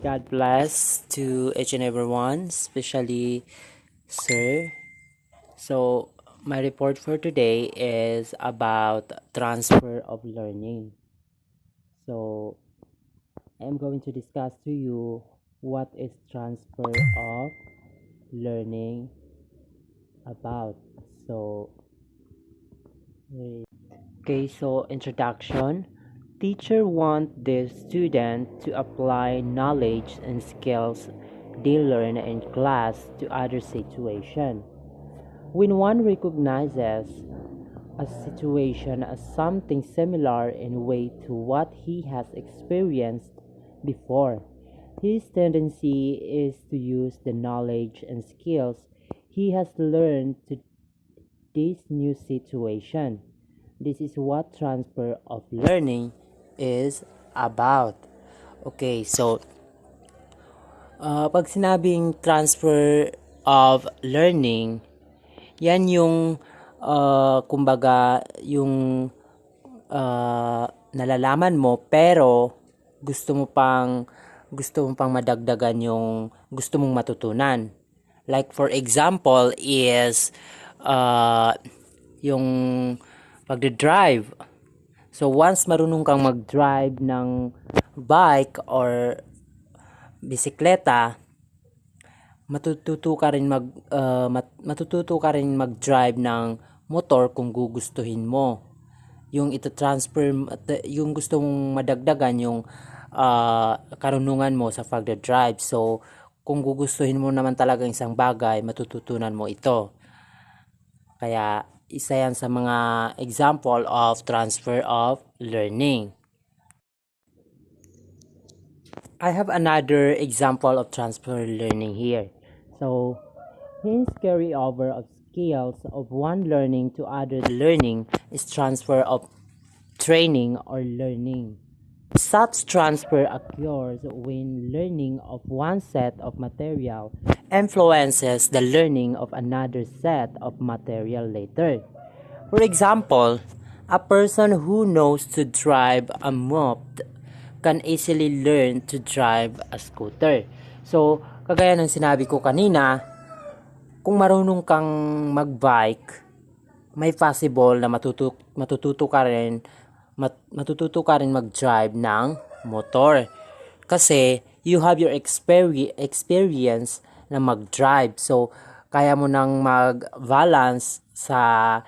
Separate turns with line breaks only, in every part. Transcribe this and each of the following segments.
God bless to each and everyone, especially Sir. So, my report for today is about transfer of learning. So, I'm going to discuss to you what is transfer of learning about. So, okay, so introduction. Teacher want the student to apply knowledge and skills they learn in class to other situation. When one recognizes a situation as something similar in way to what he has experienced before, his tendency is to use the knowledge and skills he has learned to this new situation. This is what transfer of learning is about. Okay, so pag sinabing transfer of learning, yan yung kumbaga yung nalalaman mo pero gusto mo pang madagdagan yung gusto mong matutunan. Like for example is yung pagde-drive. So once marunong kang mag-drive ng bike or bisikleta, matututo ka rin mag-drive ng motor kung gugustuhin mo. Yung ito-transfer, yung gusto mong madagdagan yung karunungan mo sa pagdadrive. So, kung gugustuhin mo naman talaga isang bagay, matututunan mo ito. Kaya, isa yan sa mga example of transfer of learning. I have another example of transfer learning here. So, hence carryover of skills of one learning to other learning is transfer of training or learning. Such transfer occurs when learning of one set of material influences the learning of another set of material later. For example, a person who knows to drive a moped can easily learn to drive a scooter. So, kagaya ng sinabi ko kanina, kung marunong kang mag-bike, may possible na matututo ka rin mag-drive ng motor. Kasi you have your experience na mag-drive. So, kaya mo nang mag-balance sa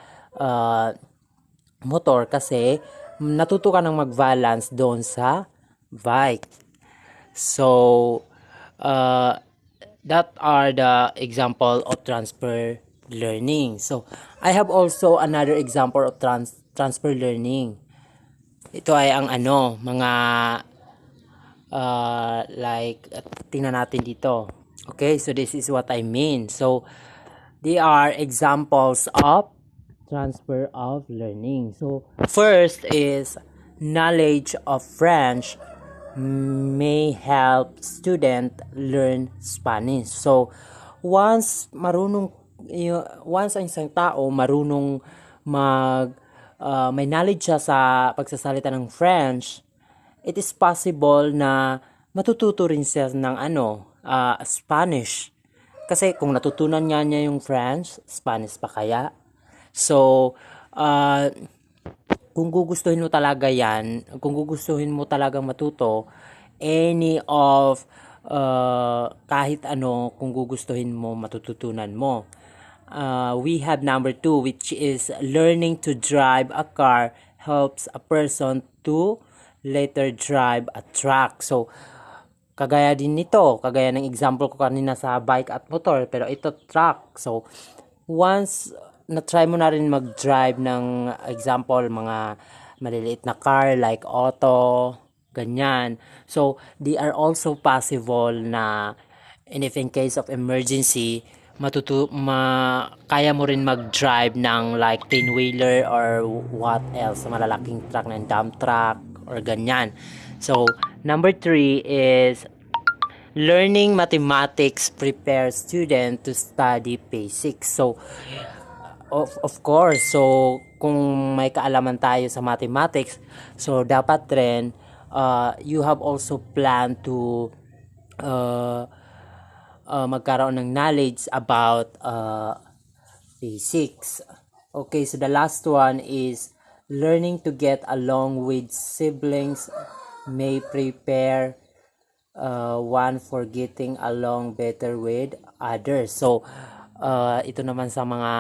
motor kasi natuto ka nang mag-balance doon sa bike. So, that are the example of transfer learning. So, I have also another example of transfer learning. Ito ay ang mga like tingnan natin dito. Okay, so this is what I mean. So, they are examples of transfer of learning. So, first is knowledge of French may help student learn Spanish. So, once ang isang tao marunong may knowledge siya sa pagsasalita ng French, it is possible na matututo rin siya ng Spanish. Kasi kung natutunan niya yung French, Spanish pa kaya? So, kung gugustuhin mo talaga yan, kung gugustuhin mo talaga matuto, any of kahit kung gugustuhin mo, matututunan mo. We have number 2, which is learning to drive a car helps a person to later drive a truck. So, kagaya ng example ko kanina sa bike at motor, pero ito truck. So, once na-try mo na rin mag-drive ng example, mga maliliit na car like auto, ganyan. So, they are also possible na if in case of emergency, kaya mo rin mag-drive ng like 10-wheeler or what else, malalaking truck ng dump truck or ganyan. So, number 3 is learning mathematics prepares student to study basics. So, of course, so kung may kaalaman tayo sa mathematics, so dapat rin you have also planned to uh, magkaroon ng knowledge about basics. Okay, so the last one is learning to get along with siblings may prepare one for getting along better with others. So, ito naman sa mga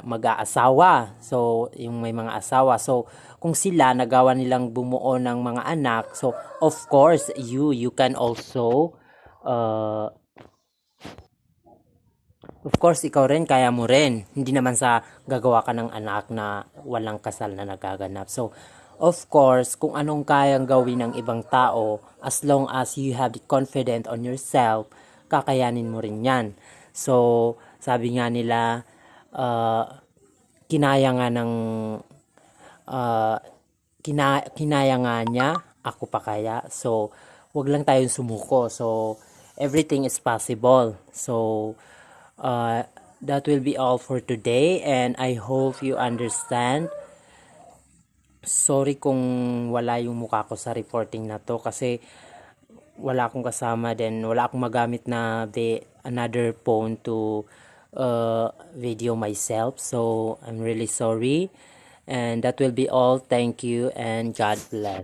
mag-aasawa. So, yung may mga asawa. So, kung sila nagawa nilang bumuo ng mga anak, so of course, you can also of course, ikaw rin, kaya mo rin. Hindi naman sa gagawa ka ng anak na walang kasal na nagaganap. So, of course, kung anong kayang gawin ng ibang tao, as long as you have the confidence on yourself, kakayanin mo rin yan. So, sabi nga nila, kinaya nga ng, uh, kinaya nga niya, ako pa kaya. So, wag lang tayong sumuko. So, everything is possible. So, that will be all for today, and I hope you understand. Sorry kung wala yung mukha ko sa reporting na to kasi wala akong kasama, then wala akong magamit na another phone to video myself. So I'm really sorry, and that will be all. Thank you and God bless.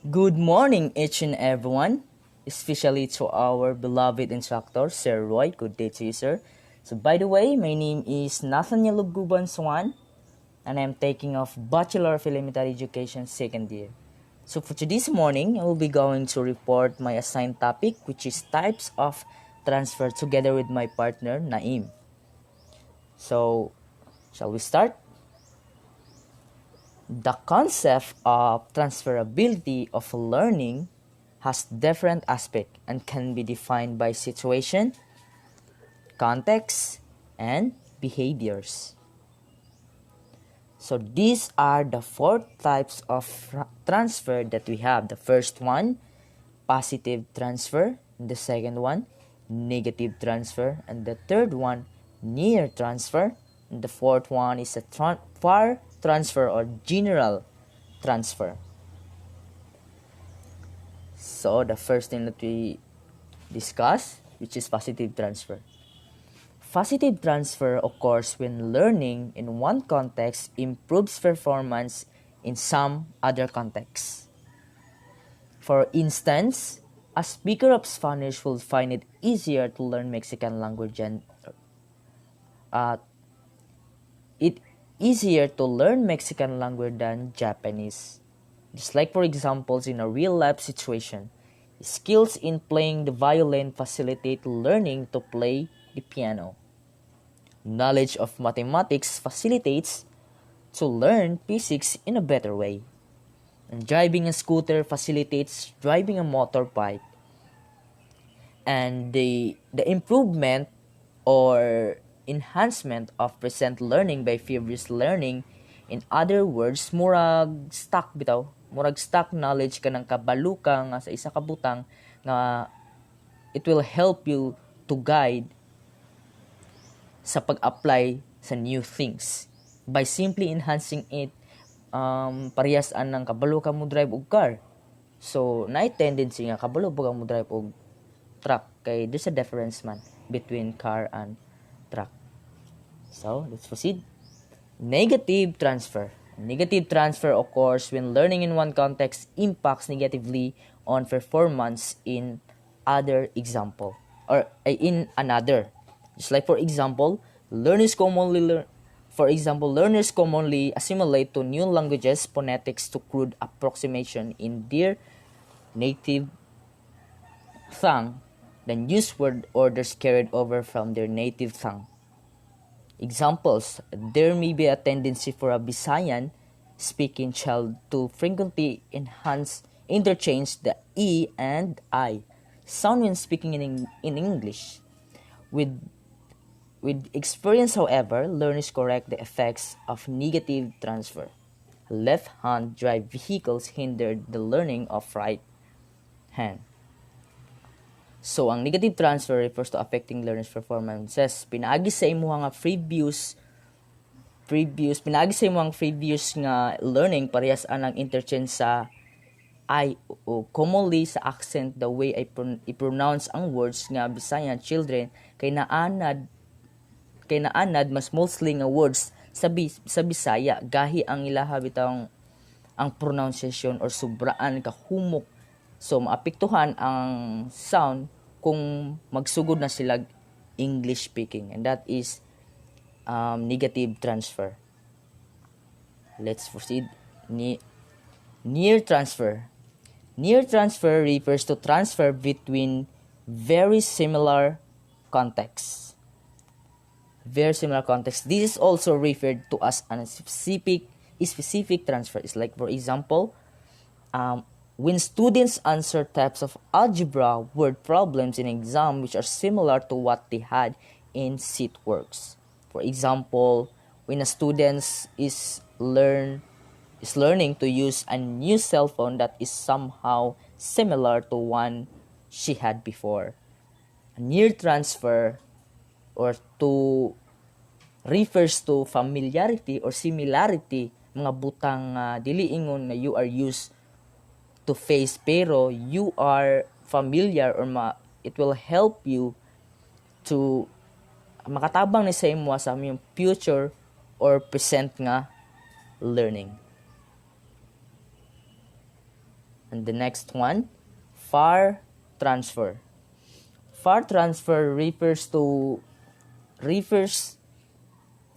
Good morning, each and everyone, especially to our beloved instructor, Sir Roy. Good day to you, sir. So, by the way, my name is Nathaniel Luguban Swan, and I'm taking off Bachelor of Elementary Education second year. So, for today's morning, I will be going to report my assigned topic, which is types of transfer, together with my partner, Naim. So, shall we start? The concept of transferability of learning has different aspects and can be defined by situation, context, and behaviors. So these are the four types of transfer that we have. The first one, positive transfer. The second one, negative transfer. And the third one, near transfer. And the fourth one is a far transfer or general transfer. So the first thing that we discuss, which is positive transfer. Positive transfer occurs when learning in one context improves performance in some other context. For instance, a speaker of Spanish will find it easier to learn Mexican language and than Japanese. Just like, for examples, in a real-life situation, skills in playing the violin facilitate learning to play the piano. Knowledge of mathematics facilitates to learn physics in a better way. And driving a scooter facilitates driving a motorbike. And the improvement or enhancement of present learning by previous learning, in other words, murag stock knowledge ka ng kabalo ka nga sa isa ka butang nga it will help you to guide sa pag-apply sa new things by simply enhancing it. Parehas ng kabalo ka mo drive og car, so naay tendency nga kabalo ba mo drive og truck, kay there's a difference man between car and truck. So let's proceed. Negative transfer. Negative transfer occurs when learning in one context impacts negatively on performance in other example or in another. Just like, for example, learners commonly assimilate to new languages phonetics to crude approximation in their native tongue, then use word orders carried over from their native tongue. Examples: there may be a tendency for a Visayan speaking child to frequently interchange the E and I sound when speaking in English. With experience, however, learners correct the effects of negative transfer. Left-hand drive vehicles hindered the learning of right hand. So, ang negative transfer refers to affecting learners' performances. Pinaagi sa imo nga previous nga learning parehas anang interchange sa o commonly sa accent the way I pronounce ang words nga Bisayan children kay naanad mas mostly nga words sa Bisaya gahi ang ilaha bitang ang pronunciation or sobraan ka humok, so maapektuhan ang sound kung magsugod na sila English speaking, and that is negative transfer. Let's proceed. Near transfer. Near transfer refers to transfer between very similar contexts. Very similar contexts. This is also referred to as a specific transfer. It's like, for example, when students answer types of algebra word problems in exam which are similar to what they had in SEET works. For example, when a student is learning to use a new cell phone that is somehow similar to one she had before. A near transfer or to refers to familiarity or similarity, mga butang dili ingon na you are used to face pero you are familiar or it will help you to makatabang ni sa imo sa imong future or present nga learning. And the next one, far transfer. Far transfer refers to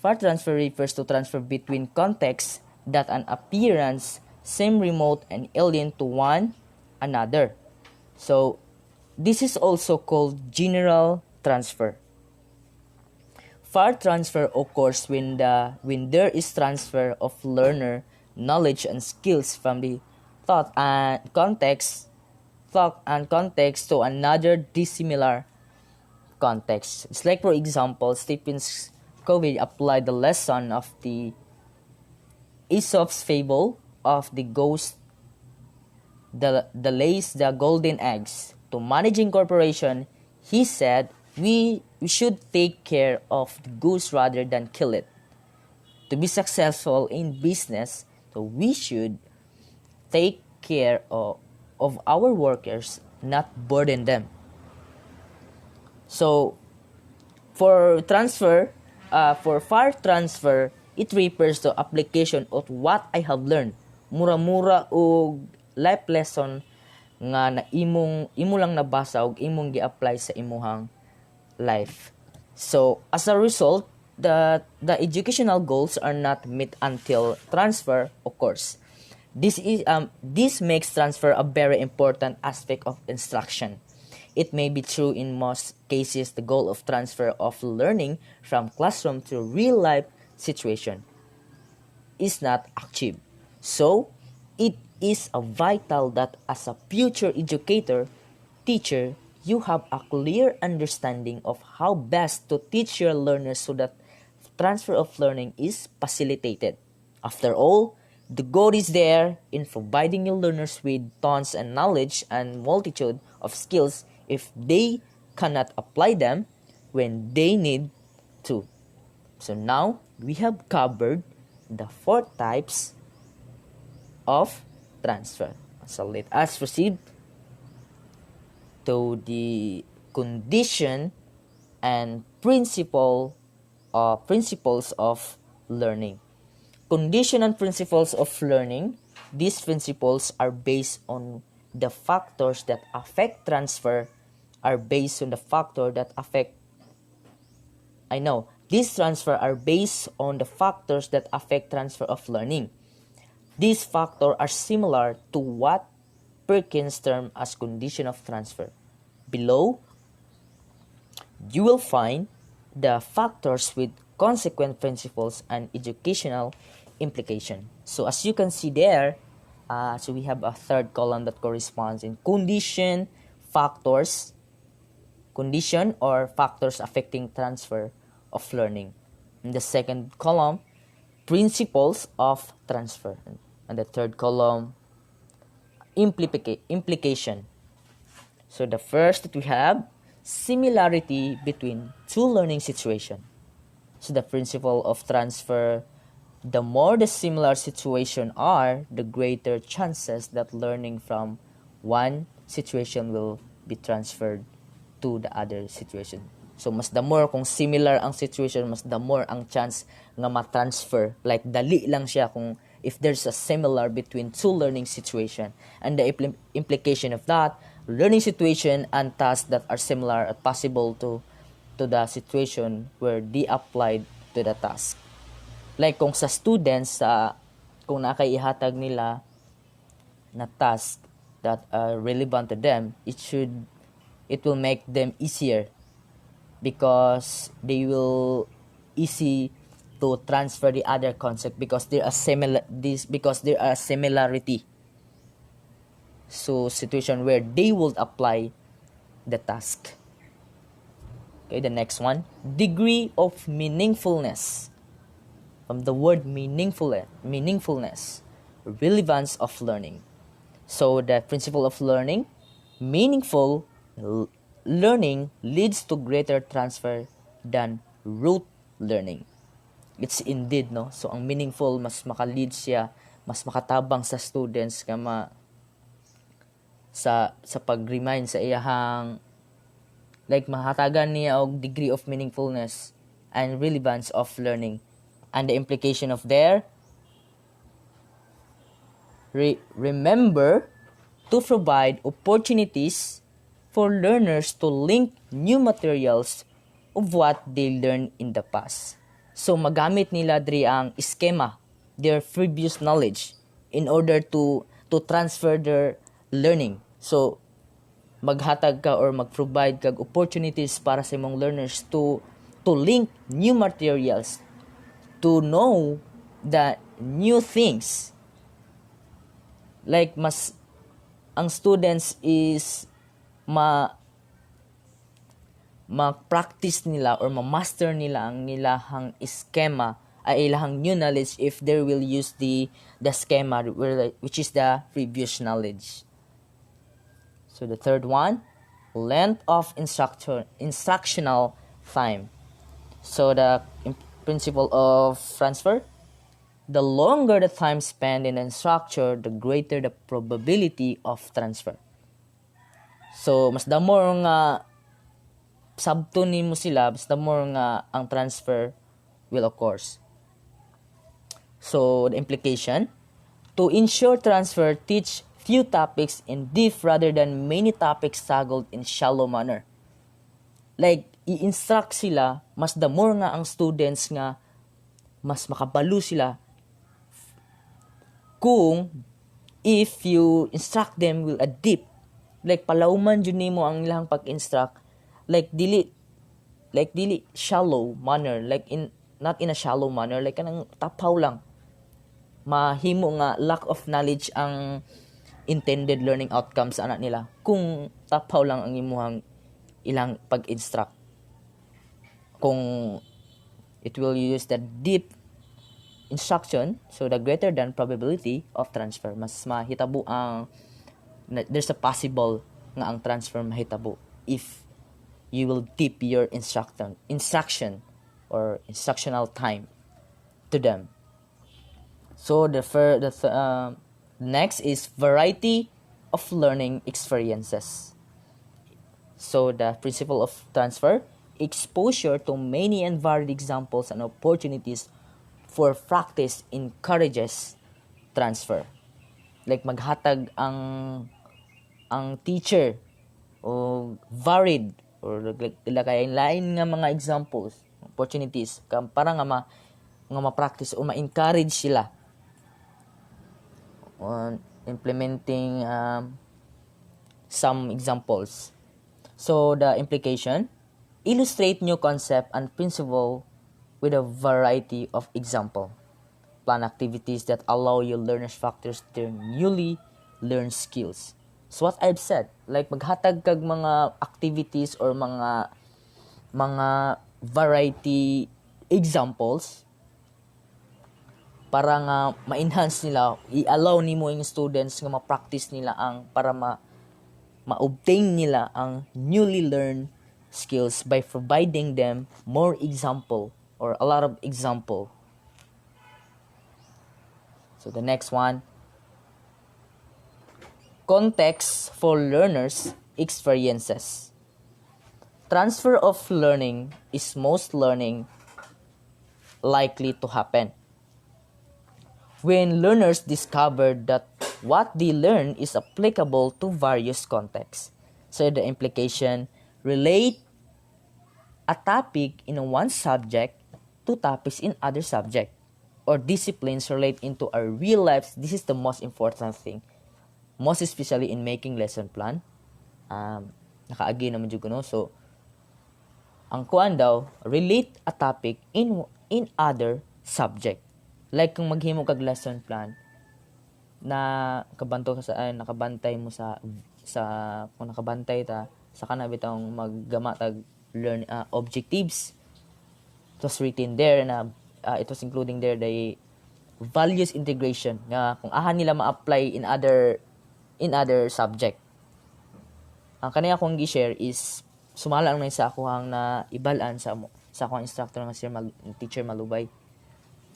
transfer between contexts that an appearance seem remote and alien to one another. So this is also called general transfer. Far transfer occurs when there is transfer of learner knowledge and skills from the thought and context to another dissimilar context. It's like, for example, Stephen Covey applied the lesson of the Aesop's fable of the ghost, the lays the golden eggs. To managing corporation, he said, we should take care of the goose rather than kill it. To be successful in business, so we should take care of our workers, not burden them. So, for far transfer, it refers to application of what I have learned. Mura-mura o life lesson nga na imo lang nabasa ug imong gi-apply sa imuhang life. So, as a result, the educational goals are not met until transfer occurs. This makes transfer a very important aspect of instruction. It may be true in most cases the goal of transfer of learning from classroom to real life situation is not achieved. So, it is vital that as a future educator, teacher, you have a clear understanding of how best to teach your learners so that transfer of learning is facilitated. After all, the goal is there in providing your learners with tons and knowledge and multitude of skills if they cannot apply them when they need to. So now, we have covered the 4 types of transfer. So let us proceed to the condition and principles of learning. Condition and principles of learning. These principles are based on the factors that affect transfer. These transfer are based on the factors that affect transfer of learning. These factors are similar to what Perkins termed as condition of transfer. Below, you will find the factors with consequent principles and educational implication. So as you can see there, so we have a third column that corresponds in condition or factors affecting transfer of learning. In the second column, principles of transfer. And the third column, implication. So the first that we have, similarity between two learning situations. So the principle of transfer The more the similar situation are, the greater chances that learning from one situation will be transferred to the other situation. So mas the more kung similar ang situation, mas the more ang chance nga ma-transfer. Like dali lang siya kung if there's a similar between two learning situation. And the implication of that, learning situation and tasks that are similar are possible to the situation where they applied to the task. Like kung sa students, kung nakaihatag nila na task that are relevant to them, it will make them easier because they will easy to transfer the other concept because there are similarity. So situation where they will apply the task. Okay, the next one, degree of meaningfulness. From the word meaningfulness, relevance of learning. So the principle of learning, meaningful learning leads to greater transfer than rote learning. It's indeed, no? So ang meaningful, mas makalead siya, mas makatabang sa students kama sa pag-remind sa iyahang like mahatagan niya og degree of meaningfulness and relevance of learning. And the implication of there, remember to provide opportunities for learners to link new materials of what they learned in the past. So magamit nila diri ang schema, their previous knowledge in order to transfer their learning. So maghatag ka or mag-provide kag opportunities para sa imong learners to link new materials, to know the new things. Like mas ang students is ma-practipractice nila or ma-master nila ang ilahang schema ay ilahang new knowledge if they will use the schema which is the previous knowledge. So the third one, length of instructional time. So the principle of transfer, the longer the time spent in a structure, the greater the probability of transfer. So mas the more nga sabto nimo sila, mas the more nga ang transfer will occur. So the implication, to ensure transfer, teach few topics in depth rather than many topics tackled in shallow manner. Like i-instruct sila, mas the more nga ang students nga mas makabalo sila kung if you instruct them with a deep, like palauman jud nimo ang ilang pag-instruct, like dili shallow manner, like not in a shallow manner, like kanang tapaw lang, mahimo nga lack of knowledge ang intended learning outcomes sa anak nila kung tapaw lang ang imuhang ilang pag-instruct. Kung it will use the deep instruction, so the greater than probability of transfer, mas mahitabo ang there's a possible nga ang transfer mahitabo if you will deep your instruction or instructional time to them. So the next is variety of learning experiences. So the principle of transfer, exposure to many and varied examples and opportunities for practice encourages transfer. Like maghatag ang teacher o varied or lain nga mga examples, opportunities para nga ma-practice o ma-encourage sila on implementing some examples. So the implication, illustrate new concept and principle with a variety of example. Plan activities that allow your learners factors their newly learned skills. So what I've said, like maghatag kag mga activities or mga variety examples para nga ma-enhance nila, i-allow nimo yung students nga ma-practice nila ang para ma-obtain nila ang newly learned skills by providing them more example or a lot of example. So the next one, context for learners' experiences. Transfer of learning is most learning likely to happen when learners discover that what they learn is applicable to various contexts. So the implication, relate a topic in one subject to topics in other subject or disciplines relate into our real lives. This is the most important thing, most especially in making lesson plan. Nakaagi naman dyan no. So ang kuan daw, relate a topic in other subject. Like kung maghimo kag lesson plan na kabanto ka sa nakabantay mo sa kung nakabantay ta sa kana bitong maggama tag learn objectives. It was written there na it was including there the values integration nga kung ahan nila ma-apply in other subject. Ang kanaya akong gi-share is sumala lang sa akuhang na ibalaan sa akong instructor nga teacher Malubay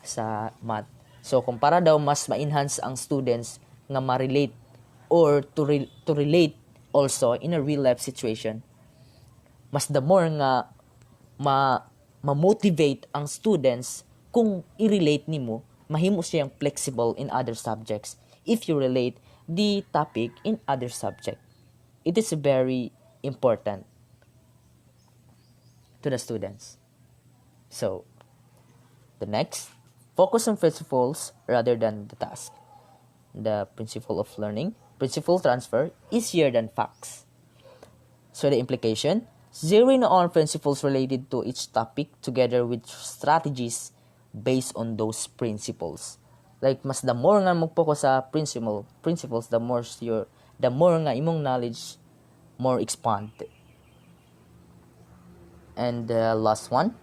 sa math. So kung para daw mas ma-enhance ang students nga ma-relate or to relate also in a real life situation, mas the more nga ma-motivate ang students kung i-relate nimo, mahimo siyang flexible in other subjects if you relate the topic in other subject. It is very important to the students. So, the next, focus on principles rather than the task. The principle of learning, principle transfer, easier than facts. So the implication, zeroing on principles related to each topic together with strategies based on those principles. Like mas the more nga mag-focus sa principles, the more nga imong knowledge more expand. And the last one,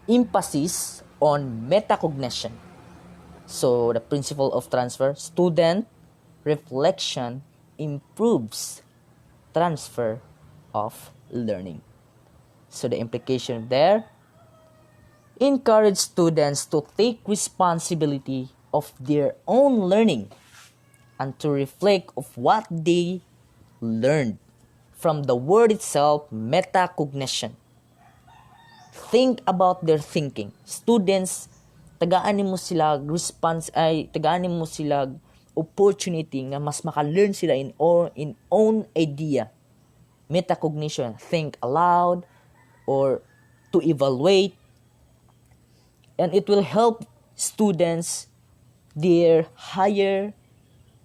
emphasis on metacognition. So the principle of transfer, student reflection improves transfer of learning. So the implication there, encourage students to take responsibility of their own learning and to reflect of what they learned. From the word itself, metacognition. Think about their thinking. Students, tagaan mo sila opportunity nga mas maka-learn sila in own idea. Metacognition, think aloud or to evaluate, and it will help students their higher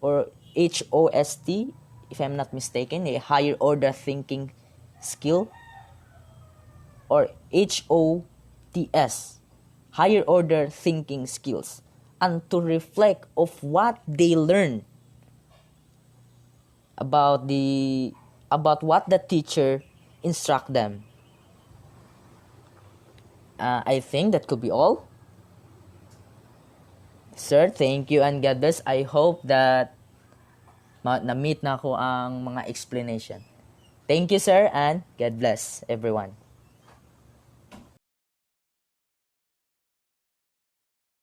or HOST, if I'm not mistaken, a higher order thinking skill, or HOTS, higher order thinking skills, and to reflect of what they learn about what the teacher instruct them. I think that could be all. Sir, thank you and God bless. I hope that na-meet na ko ang mga explanation. Thank you, sir, and God bless everyone.